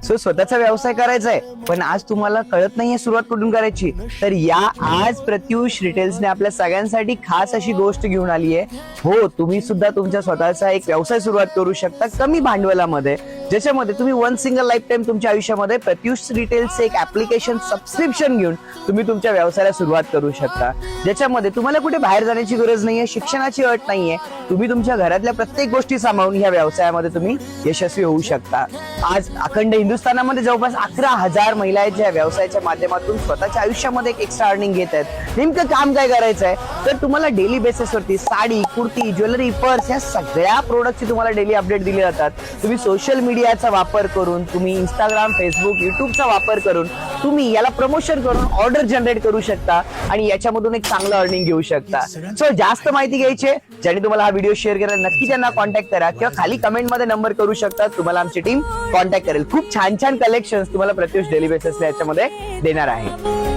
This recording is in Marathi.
सो स्वतःचा व्यवसाय करायचा आहे, पण आज तुम्हाला कळत नाहीये सुरुवात कुठून करायची, तर या आज प्रत्युष रिटेल्सने आपल्या सगळ्यांसाठी खास अशी गोष्ट घेऊन आली आहे. हो, तुम्ही सुद्धा तुमच्या स्वतःचा एक व्यवसाय सुरुवात करू शकता कमी भांडवलामध्ये, ज्याच्यामध्ये तुम्ही वन सिंगल लाईफ टाइम तुमच्या आयुष्यामध्ये प्रत्युष रिटेल्स एक ऍप्लिकेशन सबस्क्रिप्शन घेऊन तुम्ही तुमच्या व्यवसायाला सुरुवात करू शकता, ज्याच्यामध्ये तुम्हाला कुठे बाहेर जाण्याची गरज नाहीये, शिक्षणाची अट नाहीये. तुम्ही तुमच्या घरातल्या प्रत्येक गोष्टी सांभाळून ह्या व्यवसायामध्ये तुम्ही यशस्वी होऊ शकता. आज अखंड हिंदुस्थानामध्ये जवळपास 11,000 महिला आहेत ज्या व्यवसायाच्या माध्यमातून स्वतःच्या आयुष्यामध्ये एक एक्स्ट्रा अर्निंग घेत आहेत. नेमकं काम काय करायचं आहे, तर तुम्हाला डेली बेसिसवरती साडी, कुर्ती, ज्वेलरी, पर्स या सगळ्या प्रोडक्टची तुम्हाला डेली अपडेट दिले जातात. तुम्ही सोशल मीडियाचा वापर करून, तुम्ही इंस्टाग्राम, फेसबुक, युट्यूबचा वापर करून तुम्ही याला प्रमोशन करून ऑर्डर जनरेट करू शकता आणि याच्यामधून एक चांगलं अर्निंग घेऊ शकता. सो जास्त माहिती घ्यायची, ज्याने तुम्हाला हा व्हिडिओ शेअर केला नक्की त्यांना कॉन्टॅक्ट करा किंवा खाली कमेंट मध्ये नंबर करू शकता, तुम्हाला आमची टीम कॉन्टॅक्ट करेल. खूप छान छान कलेक्शन्स तुम्हाला प्रत्युष डेली बेसिसला याच्यामध्ये देणार आहे.